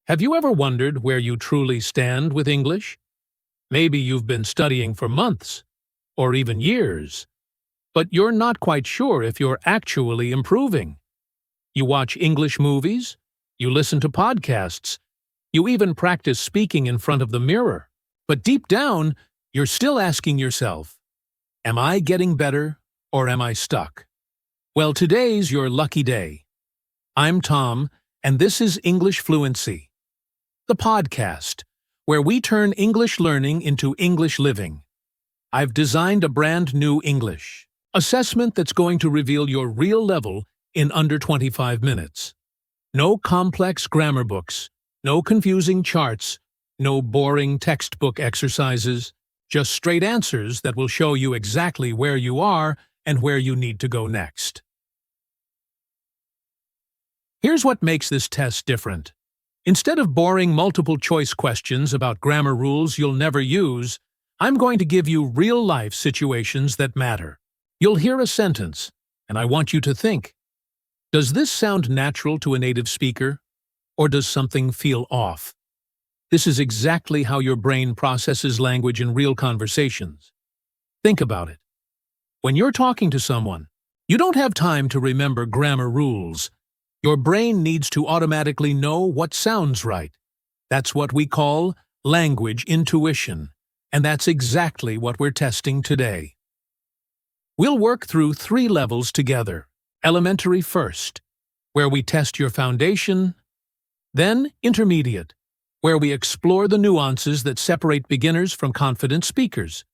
Have you ever wondered where you truly stand with English? Maybe you've been studying for months, or even years, but you're not quite sure if you're actually improving. You watch English movies, you listen to podcasts, you even practice speaking in front of the mirror. But deep down, you're still asking yourself, am I getting better or am I stuck? Well, today's your lucky day. I'm Tom, and this is English Fluency, the podcast, where we turn English learning into English living. I've designed a brand new English assessment that's going to reveal your real level in under 25 minutes. No complex grammar books, no confusing charts, no boring textbook exercises, just straight answers that will show you exactly where you are and where you need to go next. Here's what makes this test different. Instead of boring multiple-choice questions about grammar rules you'll never use, I'm going to give you real-life situations that matter. You'll hear a sentence, and I want you to think, does this sound natural to a native speaker, or does something feel off? This is exactly how your brain processes language in real conversations. Think about it. When you're talking to someone, you don't have time to remember grammar rules. Your brain needs to automatically know what sounds right. That's what we call language intuition, and that's exactly what we're testing today. We'll work through 3 levels together. Elementary first, where we test your foundation, then intermediate, where we explore the nuances that separate beginners from confident speakers,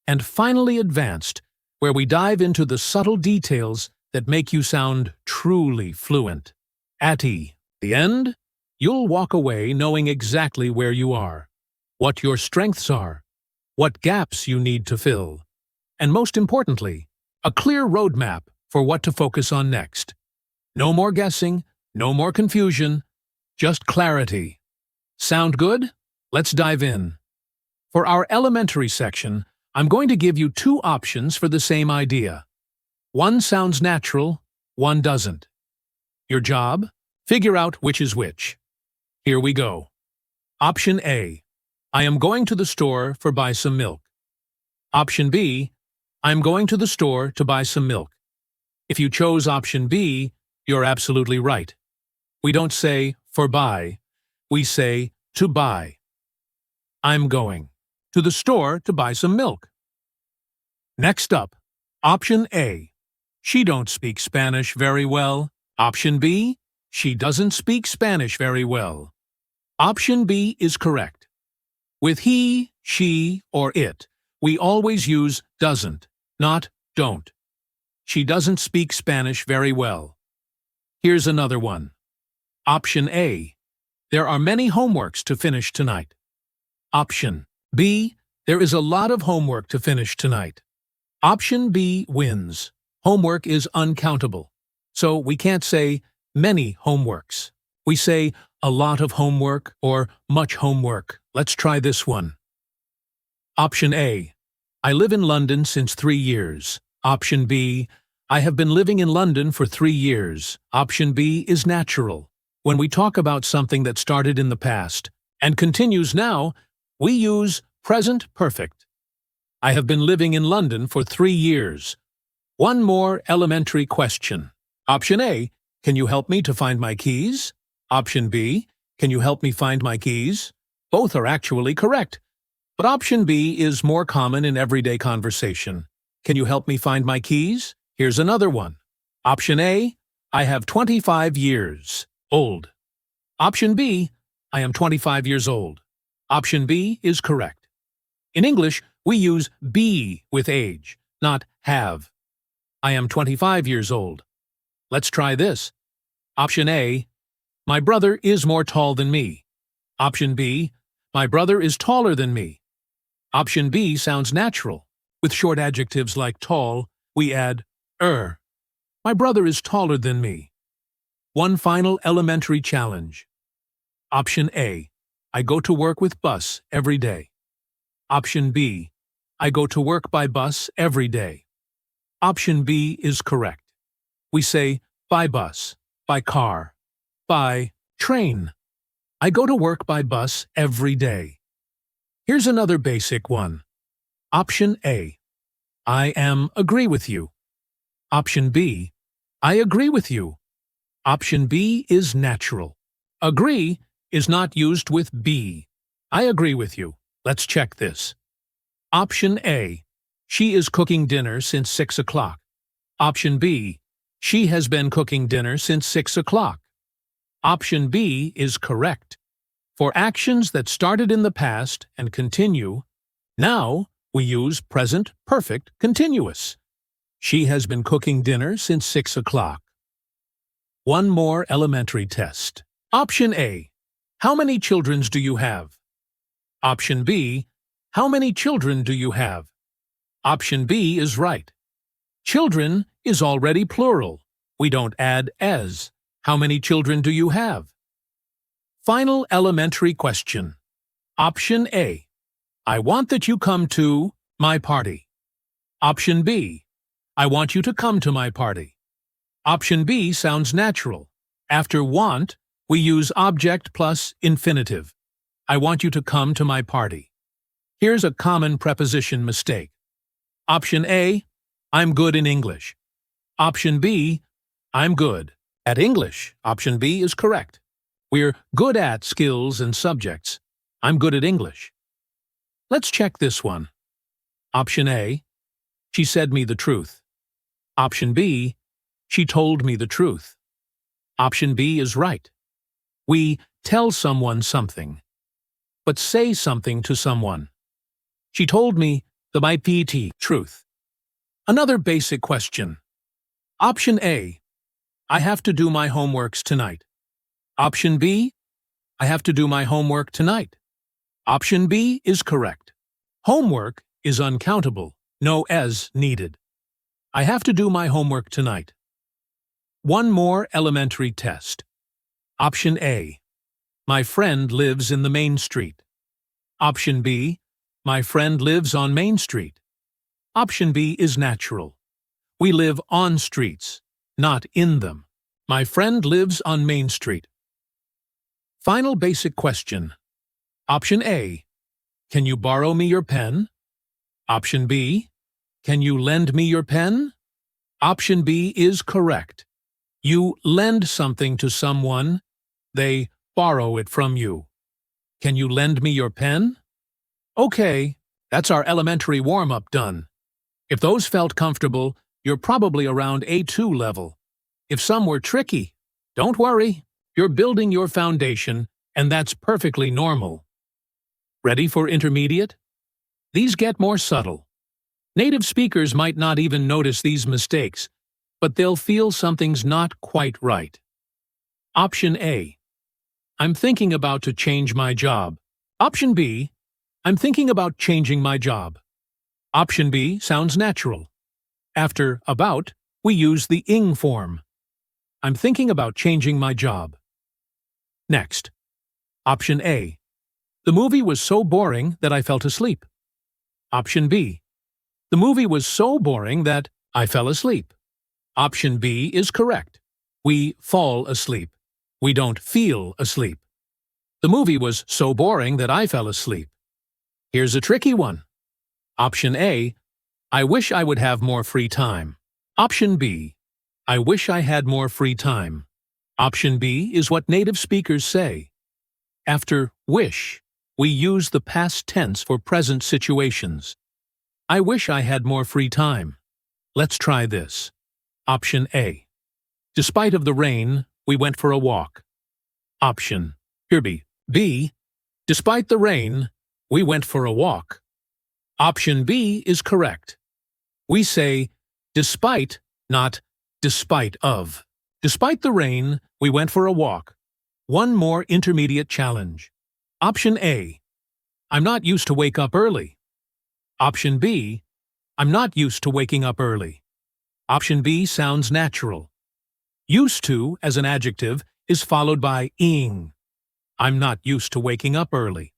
and finally advanced, where we dive into the subtle details that make you sound truly fluent. At the end, you'll walk away knowing exactly where you are, what your strengths are, what gaps you need to fill, and most importantly, a clear roadmap for what to focus on next. No more guessing, no more confusion, just clarity. Sound good? Let's dive in. For our elementary section, I'm going to give you 2 options for the same idea. One sounds natural, one doesn't. Your job? Figure out which is which. Here we go. Option A. I am going to the store for buy some milk. Option B. I'm going to the store to buy some milk. If you chose option B, you're absolutely right. We don't say for buy, we say to buy. I'm going to the store to buy some milk. Next up, option A. She don't speak Spanish very well. Option B. She doesn't speak Spanish very well. Option B is correct. With he, she, or it, we always use doesn't, not don't. She doesn't speak Spanish very well. Here's another one. Option A. There are many homeworks to finish tonight. Option B. There is a lot of homework to finish tonight. Option B wins. Homework is uncountable, so we can't say many homeworks. We say a lot of homework or much homework. Let's try this one. Option A. I live in London since 3 years. Option B. I have been living in London for 3 years. Option B is natural. When we talk about something that started in the past and continues now, we use present perfect. I have been living in London for 3 years. One more elementary question. Option A. Can you help me to find my keys? Option B. Can you help me find my keys? Both are actually correct, but option B is more common in everyday conversation. Can you help me find my keys? Here's another one. Option A. I have 25 years old. Option B. I am 25 years old. Option B is correct. In English, we use be with age, not have. I am 25 years old. Let's try this. Option A. My brother is more tall than me. Option B. My brother is taller than me. Option B sounds natural. With short adjectives like tall, we add My brother is taller than me. One final elementary challenge. Option A. I go to work with bus every day. Option B. I go to work by bus every day. Option B is correct. We say by bus, by car, by train. I go to work by bus every day. Here's another basic one. Option A. I agree with you. Option B. I agree with you. Option B is natural. Agree is not used with be. I agree with you. Let's check this. Option A. She is cooking dinner since 6 o'clock. Option B. She has been cooking dinner since 6 o'clock. Option B is correct. For actions that started in the past and continue, now we use present perfect continuous. She has been cooking dinner since 6 o'clock. One more elementary test. Option A. How many children do you have? Option B. How many children do you have? Option B is right. Children is already plural. We don't add as. How many children do you have? Final elementary question. Option A. I want that you come to my party. Option B. I want you to come to my party. Option B sounds natural. After want, we use object plus infinitive. I want you to come to my party. Here's a common preposition mistake. Option A. I'm good in English. Option B. I'm good at English. Option B is correct. We're good at skills and subjects. I'm good at English. Let's check this one. Option A. She said me the truth. Option B. She told me the truth. Option B is right. We tell someone something, but say something to someone. She told me the truth. Another basic question. Option A. I have to do my homeworks tonight. Option B. I have to do my homework tonight. Option B is correct. Homework is uncountable, no as needed. I have to do my homework tonight. One more elementary test. Option A. My friend lives in the main street. Option B. My friend lives on Main Street. Option B is natural. We live on streets, not in them. My friend lives on Main Street. Final basic question. Option A. Can you borrow me your pen? Option B. Can you lend me your pen? Option B is correct. You lend something to someone, they borrow it from you. Can you lend me your pen? Okay, that's our elementary warm-up done. If those felt comfortable, you're probably around A2 level. If some were tricky, don't worry. You're building your foundation, and that's perfectly normal. Ready for intermediate? These get more subtle. Native speakers might not even notice these mistakes, but they'll feel something's not quite right. Option A. I'm thinking about to change my job. Option B. I'm thinking about changing my job. Option B sounds natural. After about, we use the ing form. I'm thinking about changing my job. Next. Option A. The movie was so boring that I fell asleep. Option B. The movie was so boring that I fell asleep. Option B is correct. We fall asleep. We don't feel asleep. The movie was so boring that I fell asleep. Here's a tricky one. Option A. I wish I would have more free time. Option B. I wish I had more free time. Option B is what native speakers say. After wish, we use the past tense for present situations. I wish I had more free time. Let's try this. Option A. Despite of the rain, we went for a walk. Option B. Despite the rain, we went for a walk. Option B is correct. We say despite, not despite of. Despite the rain, we went for a walk. One more intermediate challenge. Option A. I'm not used to wake up early. Option B. I'm not used to waking up early. Option B sounds natural. Used to, as an adjective, is followed by ing. I'm not used to waking up early.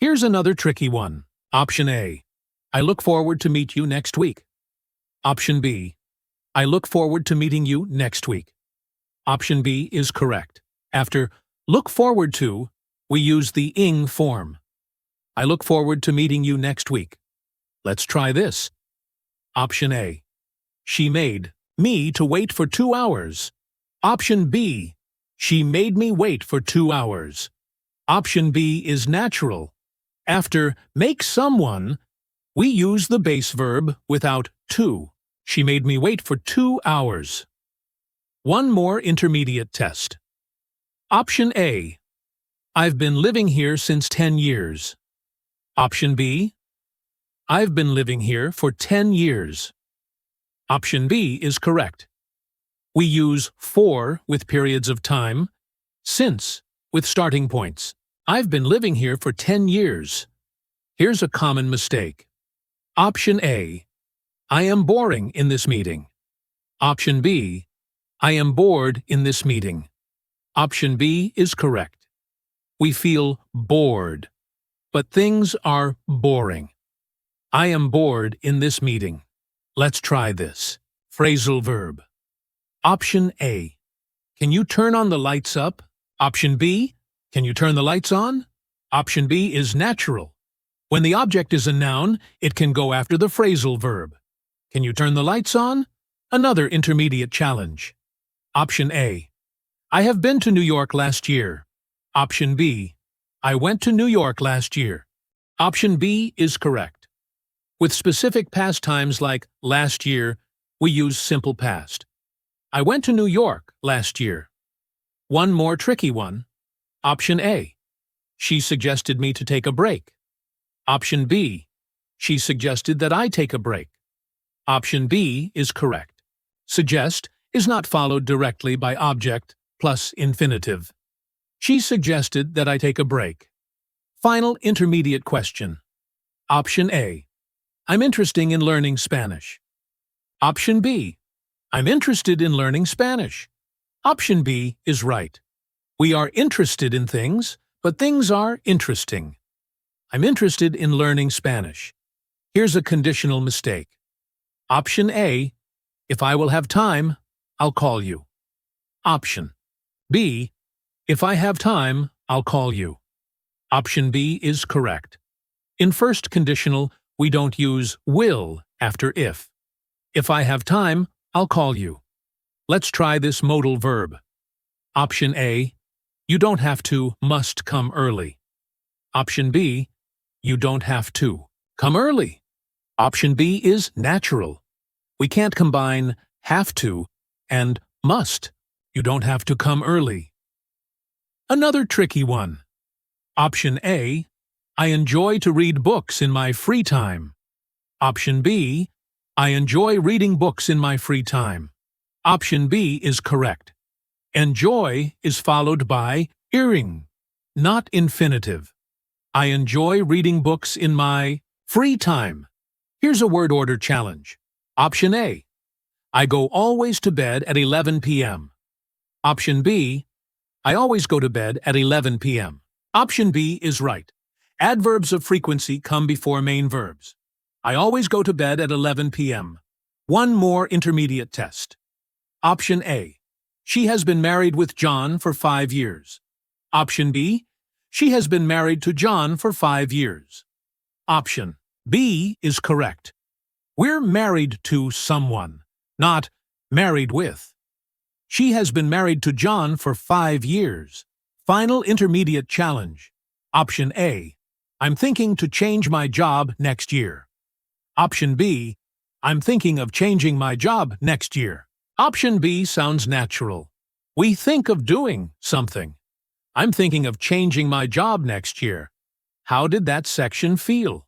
Here's another tricky one. Option A. I look forward to meet you next week. Option B. I look forward to meeting you next week. Option B is correct. After look forward to, we use the ing form. I look forward to meeting you next week. Let's try this. Option A. She made me to wait for 2 hours. Option B. She made me wait for 2 hours. Option B is natural. After make someone, we use the base verb without to. She made me wait for 2 hours. One more intermediate test. Option A. I've been living here since 10 years. Option B. I've been living here for 10 years. Option B is correct. We use for with periods of time, since with starting points. I've been living here for 10 years. Here's a common mistake. Option A. I am boring in this meeting. Option B. I am bored in this meeting. Option B is correct. We feel bored, but things are boring. I am bored in this meeting. Let's try this. Phrasal verb. Option A. Can you turn on the lights up? Option B. Can you turn the lights on? Option B is natural. When the object is a noun, it can go after the phrasal verb. Can you turn the lights on? Another intermediate challenge. Option A. I have been to New York last year. Option B. I went to New York last year. Option B is correct. With specific past times like last year, we use simple past. I went to New York last year. One more tricky one. Option A. She suggested me to take a break. Option B. She suggested that I take a break. Option B is correct. Suggest is not followed directly by object plus infinitive. She suggested that I take a break. Final intermediate question. Option A. I'm interested in learning Spanish. Option B. I'm interested in learning Spanish. Option B is right. We are interested in things, but things are interesting. I'm interested in learning Spanish. Here's a conditional mistake. Option A. If I will have time, I'll call you. Option B. If I have time, I'll call you. Option B is correct. In first conditional, we don't use will after if. If I have time, I'll call you. Let's try this modal verb. Option A. You don't have to, must come early. Option B. You don't have to come early. Option B is natural. We can't combine have to and must. You don't have to come early. Another tricky one. Option A. I enjoy to read books in my free time. Option B. I enjoy reading books in my free time. Option B is correct. Enjoy is followed by ing, not infinitive. I enjoy reading books in my free time. Here's a word order challenge. Option A. I go always to bed at 11 p.m. Option B. I always go to bed at 11 p.m. Option B is right. Adverbs of frequency come before main verbs. I always go to bed at 11 p.m. One more intermediate test. Option A. She has been married with John for 5 years. Option B. She has been married to John for 5 years. Option B is correct. We're married to someone, not married with. She has been married to John for 5 years. Final intermediate challenge. Option A. I'm thinking to change my job next year. Option B. I'm thinking of changing my job next year. Option B sounds natural. We think of doing something. I'm thinking of changing my job next year. How did that section feel?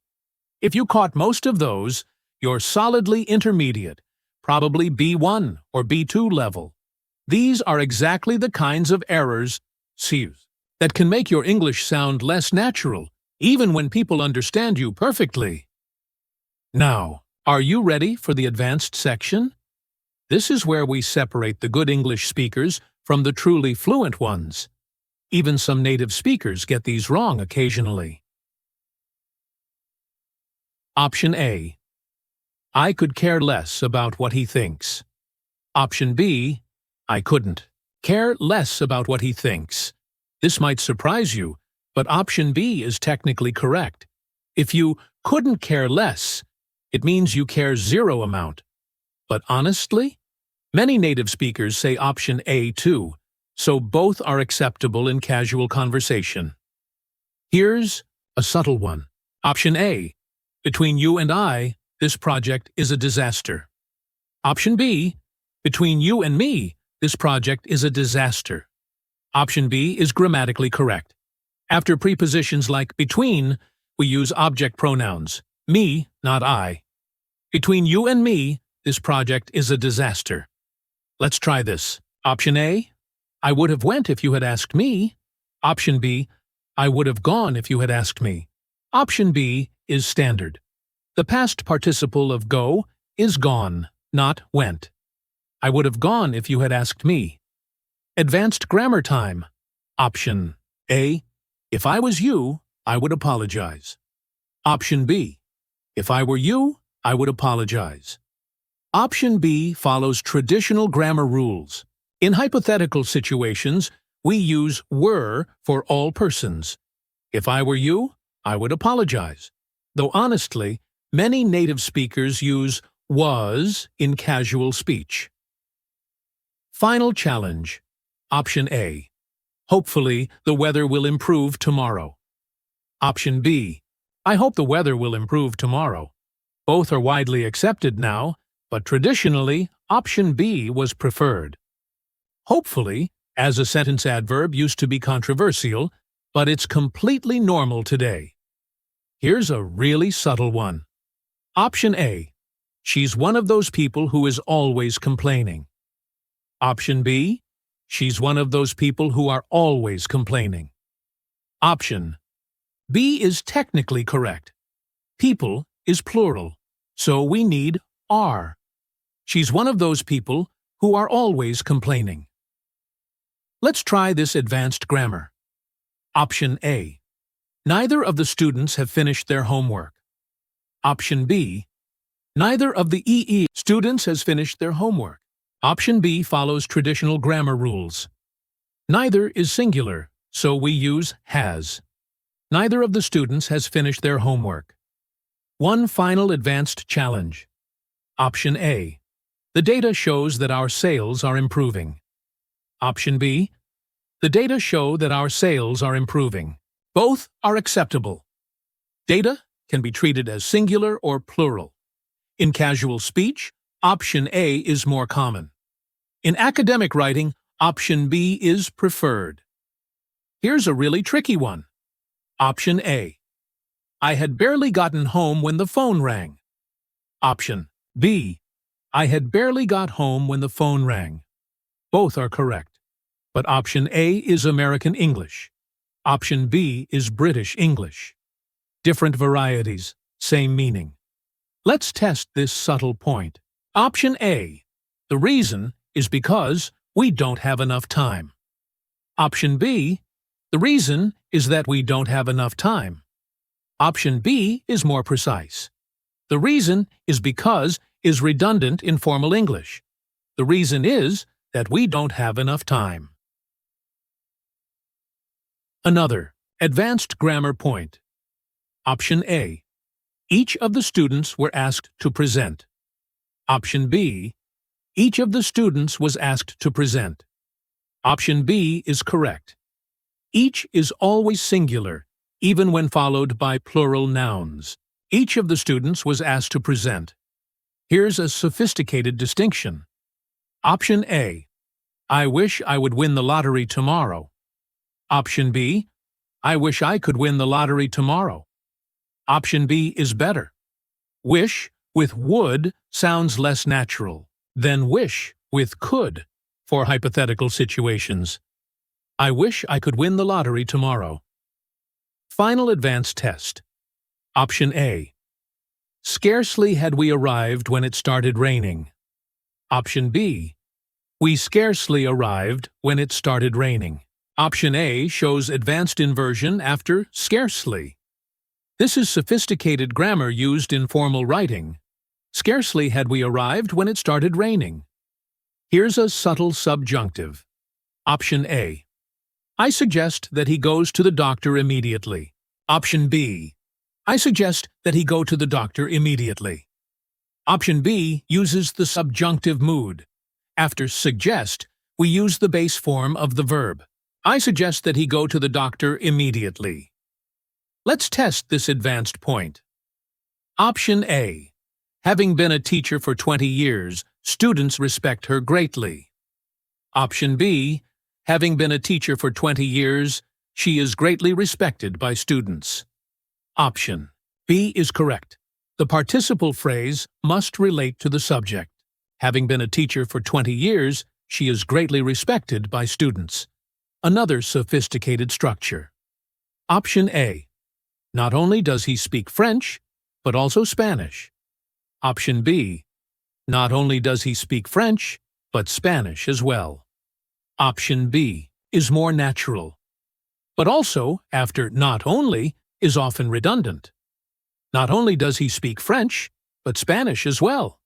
If you caught most of those, you're solidly intermediate, probably B1 or B2 level. These are exactly the kinds of errors, CEFR, that can make your English sound less natural, even when people understand you perfectly. Now, are you ready for the advanced section? This is where we separate the good English speakers from the truly fluent ones. Even some native speakers get these wrong occasionally. Option A. I could care less about what he thinks. Option B. I couldn't care less about what he thinks. This might surprise you, but option B is technically correct. If you couldn't care less, it means you care zero amount. But honestly, many native speakers say option A too, so both are acceptable in casual conversation. Here's a subtle one. Option A. Between you and I, this project is a disaster. Option B. Between you and me, this project is a disaster. Option B is grammatically correct. After prepositions like between, we use object pronouns, me, not I. Between you and me, this project is a disaster. Let's try this. Option A, I would have went if you had asked me. Option B, I would have gone if you had asked me. Option B is standard. The past participle of go is gone, not went. I would have gone if you had asked me. Advanced grammar time. Option A, if I was you, I would apologize. Option B, if I were you, I would apologize. Option B follows traditional grammar rules. In hypothetical situations, we use were for all persons. If I were you, I would apologize. Though honestly, many native speakers use was in casual speech. Final challenge. Option A. Hopefully, the weather will improve tomorrow. Option B. I hope the weather will improve tomorrow. Both are widely accepted now, but traditionally, option B was preferred. Hopefully, as a sentence adverb, used to be controversial, but it's completely normal today. Here's a really subtle one. Option A. She's one of those people who is always complaining. Option B. She's one of those people who are always complaining. Option B is technically correct. People is plural, so we need are. She's one of those people who are always complaining. Let's try this advanced grammar. Option A. Neither of the students have finished their homework. Option B. Neither of the EE students has finished their homework. Option B follows traditional grammar rules. Neither is singular, so we use has. Neither of the students has finished their homework. One final advanced challenge. Option A. The data shows that our sales are improving. Option B. The data show that our sales are improving. Both are acceptable. Data can be treated as singular or plural. In casual speech, option A is more common. In academic writing, option B is preferred. Here's a really tricky one. Option A. I had barely gotten home when the phone rang. Option B. I had barely got home when the phone rang. Both are correct, but option A is American English. Option B is British English. Different varieties, same meaning. Let's test this subtle point. Option A. The reason is because we don't have enough time. Option B. The reason is that we don't have enough time. Option B is more precise. The reason is because is redundant in formal English. The reason is that we don't have enough time. Another advanced grammar point. Option A. Each of the students were asked to present. Option B. Each of the students was asked to present. Option B is correct. Each is always singular, even when followed by plural nouns. Each of the students was asked to present. Here's a sophisticated distinction. Option A. I wish I would win the lottery tomorrow. Option B. I wish I could win the lottery tomorrow. Option B is better. Wish with would sounds less natural than wish with could for hypothetical situations. I wish I could win the lottery tomorrow. Final advanced test. Option A. Scarcely had we arrived when it started raining. Option B. We scarcely arrived when it started raining. Option A shows advanced inversion after scarcely. This is sophisticated grammar used in formal writing. Scarcely had we arrived when it started raining. Here's a subtle subjunctive. Option A. I suggest that he goes to the doctor immediately. Option B. I suggest that he go to the doctor immediately. Option B uses the subjunctive mood. After suggest, we use the base form of the verb. I suggest that he go to the doctor immediately. Let's test this advanced point. Option A. Having been a teacher for 20 years, students respect her greatly. Option B. Having been a teacher for 20 years, she is greatly respected by students. Option B is correct. The participle phrase must relate to the subject. Having been a teacher for 20 years, she is greatly respected by students. Another sophisticated structure. Option A. Not only does he speak French, but also Spanish. Option B. Not only does he speak French, but Spanish as well. Option B is more natural. But also, after not only, is often redundant. Not only does he speak French, but Spanish as well.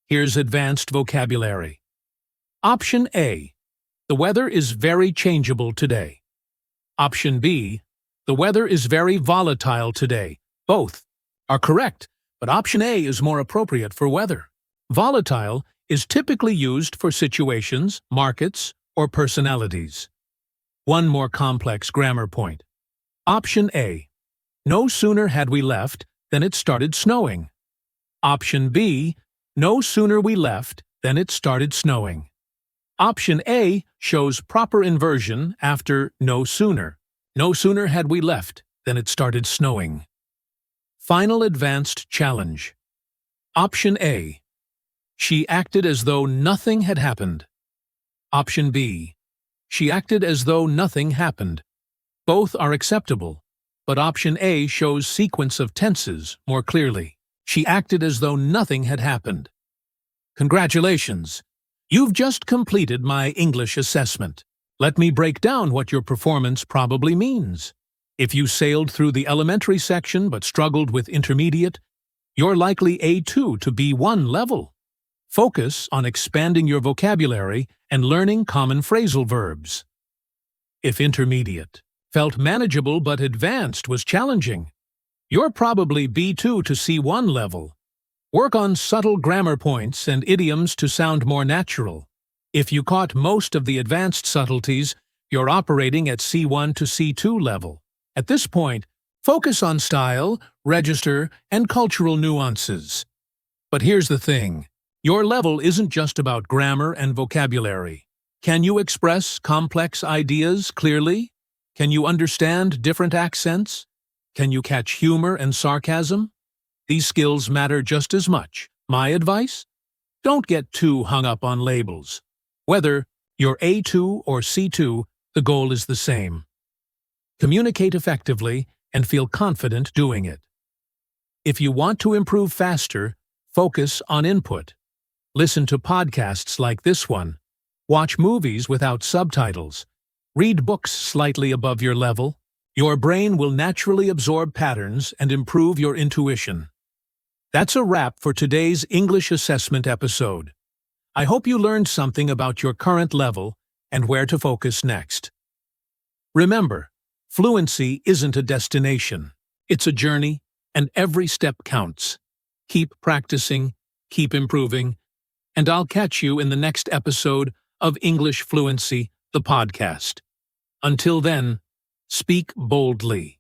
Here's advanced vocabulary. Option A. The weather is very changeable today. Option B. The weather is very volatile today. Both are correct, but option A is more appropriate for weather. Volatile is typically used for situations, markets, or personalities. One more complex grammar point. Option A. No sooner had we left than it started snowing. Option B. No sooner we left than it started snowing. Option A shows proper inversion after no sooner. No sooner had we left than it started snowing. Final advanced challenge. Option A. She acted as though nothing had happened. Option B. She acted as though nothing happened. Both are acceptable, but option A shows sequence of tenses more clearly. She acted as though nothing had happened. Congratulations! You've just completed my English assessment. Let me break down what your performance probably means. If you sailed through the elementary section but struggled with intermediate, you're likely A2 to B1 level. Focus on expanding your vocabulary and learning common phrasal verbs. If intermediate felt manageable but advanced was challenging, you're probably B2 to C1 level. Work on subtle grammar points and idioms to sound more natural. If you caught most of the advanced subtleties, you're operating at C1 to C2 level. At this point, focus on style, register, and cultural nuances. But here's the thing. Your level isn't just about grammar and vocabulary. Can you express complex ideas clearly? Can you understand different accents? Can you catch humor and sarcasm? These skills matter just as much. My advice? Don't get too hung up on labels. Whether you're A2 or C2, the goal is the same. Communicate effectively and feel confident doing it. If you want to improve faster, focus on input. Listen to podcasts like this one. Watch movies without subtitles. Read books slightly above your level. Your brain will naturally absorb patterns and improve your intuition. That's a wrap for today's English assessment episode. I hope you learned something about your current level and where to focus next. Remember, fluency isn't a destination. It's a journey, and every step counts. Keep practicing, keep improving, and I'll catch you in the next episode of English Fluency, the podcast. Until then, speak boldly.